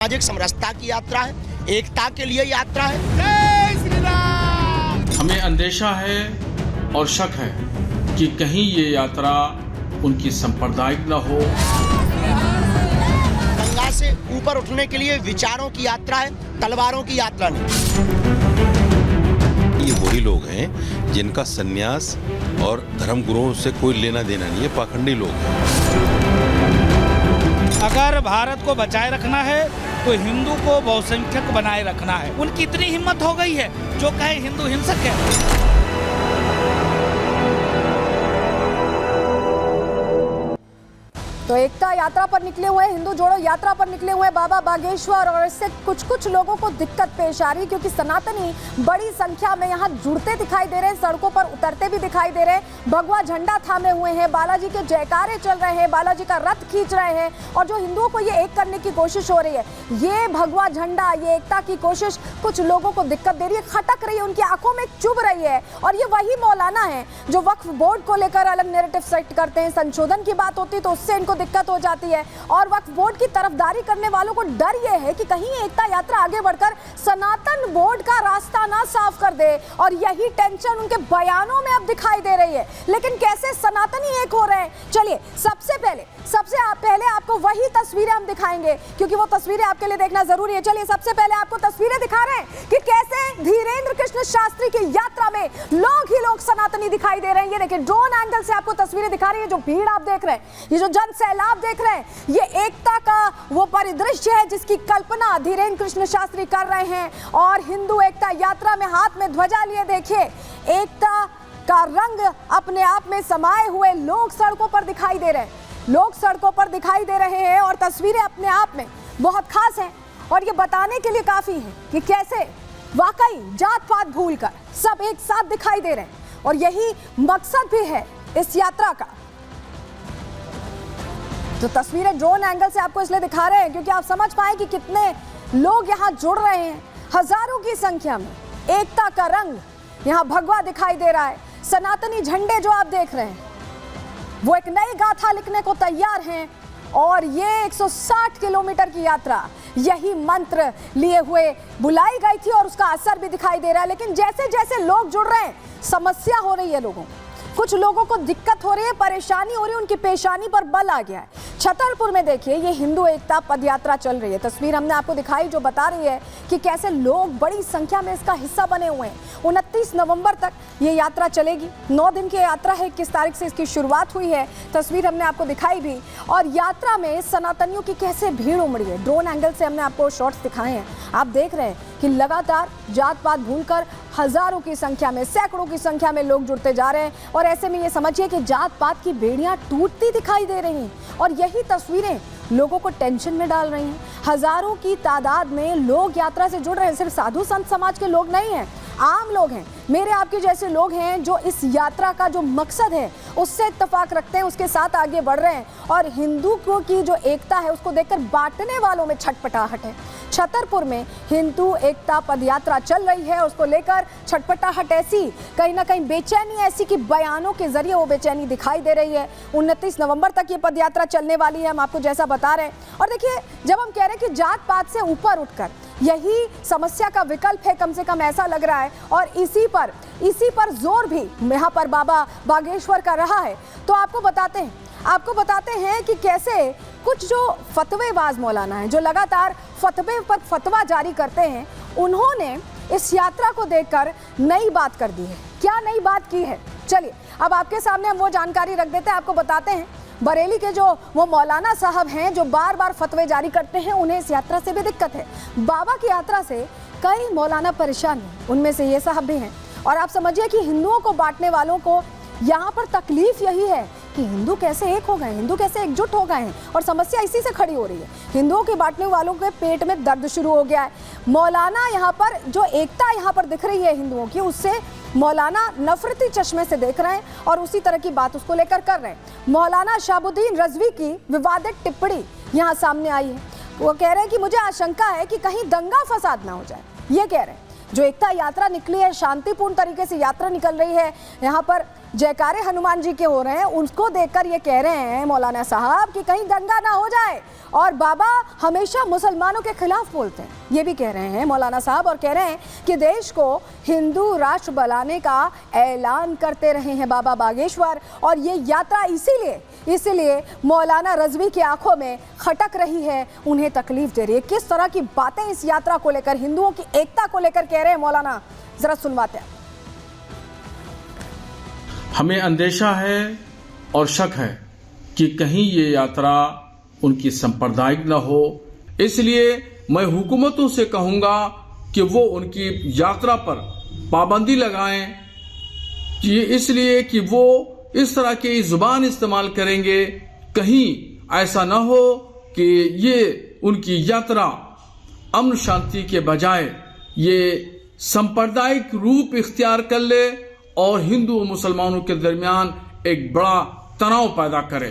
सामाजिक समरसता की यात्रा है, एकता के लिए यात्रा है। जय श्री राम। हमें अंदेशा है और शक है कि कहीं ये यात्रा उनकी सांप्रदायिक न हो। गंगा से ऊपर उठने के लिए विचारों की यात्रा है, तलवारों की यात्रा नहीं। ये वही लोग हैं जिनका सन्यास और धर्मगुरुओं से कोई लेना देना नहीं है, पाखंडी लोग हैं। अगर भारत को बचाए रखना है तो हिंदू को बहुसंख्यक बनाए रखना है। उनकी इतनी हिम्मत हो गई है जो कहे हिंदू हिंसक है। तो एकता यात्रा पर निकले हुए, हिंदू जोड़ो यात्रा पर निकले हुए बाबा बागेश्वर, और इससे कुछ लोगों को दिक्कत पेश आ रही क्योंकि सनातनी बड़ी संख्या में यहाँ जुड़ते दिखाई दे रहे हैं, सड़कों पर उतरते भी दिखाई दे रहे हैं, भगवा झंडा थामे हुए हैं, बालाजी के जयकारे चल रहे हैं, बालाजी का रथ खींच रहे हैं, और जो हिंदुओं को ये एक करने की कोशिश हो रही है, ये भगवा झंडा, ये एकता की कोशिश कुछ लोगों को दिक्कत दे रही है, खटक रही है, उनकी आंखों में चुभ रही है। और ये वही मौलाना है जो वक्फ बोर्ड को लेकर अलग नैरेटिव सेट करते हैं, संशोधन की बात होती तो उससे इनको दिक्कत हो जाती है, और वक्फ बोर्ड की तरफदारी करने वालों को डर यह है कि कहीं एकता यात्रा आगे बढ़कर सनातन बोर्ड का रास्ता ना साफ कर दे, और यही टेंशन उनके बयानों में अब दिखाई दे रही है। लेकिन कैसे सनातनी एक हो रहे हैं, चलिए सबसे पहले आपको वही तस्वीरें हम दिखाएंगे क्योंकि वो तस्वीरें आपके लिए देखना जरूरी है। चलिए सबसे पहले आपको तस्वीरें दिखा रहे हैं कि कैसे धीरेन्द्र कृष्ण शास्त्री की यात्रा में लोग ही लोग सनातनी दिखाई दे रहे हैं। ये देखिए ड्रोन एंगल से आपको तस्वीरें दिखा रही है, जो भीड़ आप देख रहे हैं, ये जो जन सैलाब देख रहे हैं, ये एकता का वो परिदृश्य है जिसकी कल्पना धीरेन्द्र कृष्ण शास्त्री कर रहे हैं। और हिंदू एकता यात्रा में हाथ में ध्वजा लिए देखिए, एकता का रंग अपने आप में समाये हुए लोग सड़कों पर दिखाई दे रहे हैं, लोग सड़कों पर दिखाई दे रहे हैं, और तस्वीरें अपने आप में बहुत खास हैं और ये बताने के लिए काफी है कि कैसे वाकई जात पात भूलकर सब एक साथ दिखाई दे रहे हैं, और यही मकसद भी है इस यात्रा का। तो तस्वीरें ड्रोन एंगल से आपको इसलिए दिखा रहे हैं क्योंकि आप समझ पाए कि कितने लोग यहाँ जुड़ रहे हैं, हजारों की संख्या में। एकता का रंग यहाँ भगवा दिखाई दे रहा है, सनातनी झंडे जो आप देख रहे हैं वो एक नई गाथा लिखने को तैयार हैं, और ये 160 किलोमीटर की यात्रा यही मंत्र लिए हुए बुलाई गई थी और उसका असर भी दिखाई दे रहा है। लेकिन जैसे जैसे लोग जुड़ रहे हैं, समस्या हो रही है लोगों को, कुछ लोगों को दिक्कत हो रही है, परेशानी हो रही है, उनकी पेशानी पर बल आ गया है। छतरपुर में देखिए ये हिंदू एकता पदयात्रा चल रही है, तस्वीर हमने आपको दिखाई जो बता रही है कि कैसे लोग बड़ी संख्या में इसका हिस्सा बने हुए हैं। 29 नवंबर तक ये यात्रा चलेगी, 9 दिन की यात्रा है, 21 तारीख से इसकी शुरुआत हुई है, तस्वीर हमने आपको दिखाई भी। और यात्रा में सनातनियों की कैसे भीड़ उमड़ी है, ड्रोन एंगल से हमने आपको शॉट्स दिखाए हैं, आप देख रहे हैं कि लगातार जात पात भूलकर हजारों की संख्या में, सैकड़ों की संख्या में लोग जुड़ते जा रहे हैं। और ऐसे में ये समझिए कि जात पात की बेड़ियां टूटती दिखाई दे रही हैं, और यही तस्वीरें लोगों को टेंशन में डाल रही हैं। हजारों की तादाद में लोग यात्रा से जुड़ रहे हैं, सिर्फ साधु संत समाज के लोग नहीं हैं, आम लोग हैं, मेरे आपके जैसे लोग हैं जो इस यात्रा का जो मकसद है उससे इत्तेफाक रखते हैं, उसके साथ आगे बढ़ रहे हैं। और हिंदुओं की जो एकता है उसको देखकर बांटने वालों में छटपटाहट है। छतरपुर में हिंदू एकता पदयात्रा चल रही है, उसको लेकर छटपटाहट ऐसी, कहीं ना कहीं बेचैनी ऐसी कि बयानों के जरिए वो बेचैनी दिखाई दे रही है। 29 नवंबर तक ये पदयात्रा चलने वाली है, हम आपको जैसा बता रहे हैं। और देखिए जब हम कह रहे हैं कि जात पात से ऊपर उठकर यही समस्या का विकल्प है, कम से कम ऐसा लग रहा है, और इसी पर जोर भी यहाँ पर बाबा बागेश्वर का रहा है। तो आपको बताते हैं कि कैसे कुछ जो फतवेबाज मौलाना हैं, जो लगातार फतवे पर फतवा जारी करते हैं, उन्होंने इस यात्रा को देखकर नई बात कर दी है। क्या नई बात की है, चलिए अब आपके सामने हम वो जानकारी रख देते हैं, आपको बताते हैं। बरेली के जो वो मौलाना साहब हैं जो बार बार फतवे जारी करते हैं, उन्हें इस यात्रा से भी दिक्कत है। बाबा की यात्रा से कई मौलाना परेशान हैं, उनमें से ये साहब भी हैं। और आप समझिए कि हिंदुओं को बांटने वालों को यहाँ पर तकलीफ यही है कि हिंदू कैसे एक हो गए, हिंदू कैसे एकजुट हो गए हैं, और समस्या इसी से खड़ी हो रही है। हिंदुओं के बांटने वालों के पेट में दर्द शुरू हो गया है। मौलाना यहाँ पर जो एकता यहाँ पर दिख रही है हिंदुओं की, उससे मौलाना नफरती चश्मे से देख रहे हैं और उसी तरह की बात उसको लेकर कर रहे हैं। मौलाना शहाबुद्दीन रजवी की विवादित टिप्पणी यहाँ सामने आई है, वो कह रहे हैं कि मुझे आशंका है कि कहीं दंगा फसाद ना हो जाए। ये कह रहे हैं जो एकता यात्रा निकली है, शांतिपूर्ण तरीके से यात्रा निकल रही है, यहाँ पर जयकारे हनुमान जी के हो रहे हैं, उनको देखकर ये कह रहे हैं मौलाना साहब कि कहीं दंगा ना हो जाए। और बाबा हमेशा मुसलमानों के खिलाफ बोलते हैं, ये भी कह रहे हैं मौलाना साहब, और कह रहे हैं कि देश को हिंदू राष्ट्र बनाने का ऐलान करते रहे हैं बाबा बागेश्वर। और ये यात्रा इसीलिए मौलाना रजवी की आंखों में खटक रही है, उन्हें तकलीफ दे रही है। किस तरह की बातें इस यात्रा को लेकर, हिंदुओं की एकता को लेकर कह रहे हैं मौलाना, जरा सुनवाते हैं। हमें अंदेशा है और शक है कि कहीं ये यात्रा उनकी सांप्रदायिक न हो, इसलिए मैं हुकूमतों से कहूंगा कि वो उनकी यात्रा पर पाबंदी लगाएं, कि इसलिए कि वो इस तरह की जुबान इस्तेमाल करेंगे, कहीं ऐसा न हो कि ये उनकी यात्रा अमन शांति के बजाय ये सांप्रदायिक रूप इख्तियार कर ले और हिंदू और मुसलमानों के दरमियान एक बड़ा तनाव पैदा करे।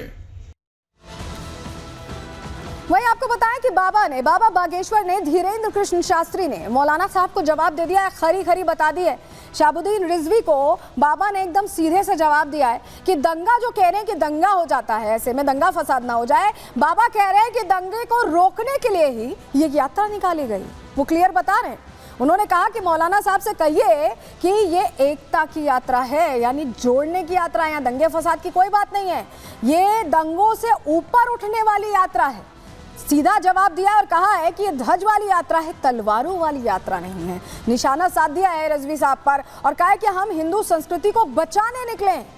वही आपको बताएं कि बाबा बागेश्वर ने, धीरेन्द्र कृष्ण शास्त्री ने मौलाना साहब को जवाब दे दिया है, खरी बता दी है। शहाबुद्दीन रिजवी को बाबा ने एकदम सीधे से जवाब दिया है कि दंगा जो कह रहे हैं कि दंगा हो जाता है, ऐसे में दंगा फसाद ना हो जाए, बाबा कह रहे हैं कि दंगे को रोकने के लिए ही ये यात्रा निकाली गई। वो क्लियर बता रहे हैं। उन्होंने कहा कि मौलाना साहब से कहिए कि ये एकता की यात्रा है, यानी जोड़ने की यात्रा है, यहाँ दंगे फसाद की कोई बात नहीं है, ये दंगों से ऊपर उठने वाली यात्रा है। सीधा जवाब दिया और कहा है कि ये ध्वज वाली यात्रा है, तलवारों वाली यात्रा नहीं है। निशाना साध दिया है रजवी साहब पर और कहा है कि हम हिंदू संस्कृति को बचाने निकले हैं।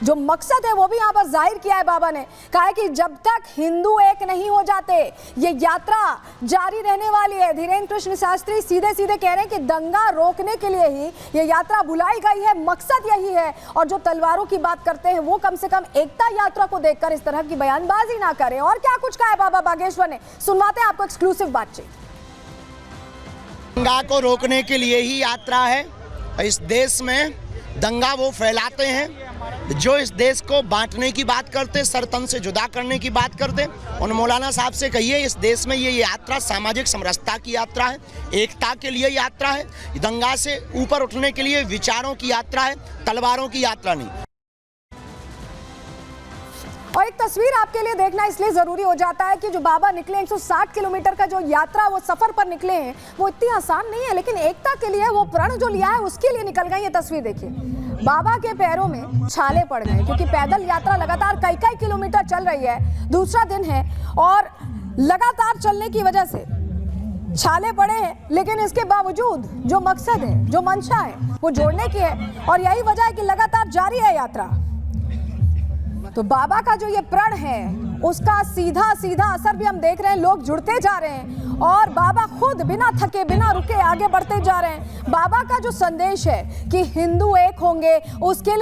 जो मकसद है वो भी यहाँ पर जाहिर किया है बाबा ने। कहा है कि जब तक हिंदू एक नहीं हो जाते ये यात्रा जारी रहने वाली है। धीरेन्द्र कृष्ण शास्त्री सीधे कह रहे हैं कि दंगा रोकने के लिए ही ये यात्रा बुलाई गई है, मकसद यही है। और जो तलवारों की बात करते हैं वो कम से कम एकता यात्रा को देखकर इस तरह की बयानबाजी ना करें। और क्या कुछ कहा है बाबा बागेश्वर ने, सुनवाते हैं आपको एक्सक्लूसिव बातचीत। दंगा को रोकने के लिए ही यात्रा है। इस देश में दंगा वो फैलाते हैं जो इस देश को बांटने की बात करते, सरतन से जुदा करने की बात करते। उन मौलाना साहब से कहिए इस देश में ये यात्रा सामाजिक समरसता की यात्रा है, एकता के लिए यात्रा है, दंगा से ऊपर उठने के लिए विचारों की यात्रा है, तलवारों की यात्रा नहीं। और एक तस्वीर आपके लिए देखना इसलिए जरूरी हो जाता है कि जो बाबा निकले 160 किलोमीटर का जो यात्रा वो सफर पर निकले हैं वो इतनी आसान नहीं है, लेकिन एकता के लिए वो प्रण जो लिया है उसके लिए निकल गए। ये तस्वीर देखिए, बाबा के पैरों में छाले पड़ गए क्योंकि पैदल यात्रा लगातार कई किलोमीटर चल रही है, दूसरा दिन है और लगातार चलने की वजह से छाले पड़े हैं। लेकिन इसके बावजूद जो मकसद है, जो मंशा है वो जोड़ने की है और यही वजह है कि लगातार जारी है यात्रा। तो बाबा का जो ये प्रण है उसका सीधा असर भी हम देख रहे हैं, लोग जुड़ते जा रहे हैं और बाबा खुद बिना थके बिना रुके आगे बढ़ते जा रहे हैं। बाबा का जो संदेश है कि हिंदू एक होंगे उसके लिए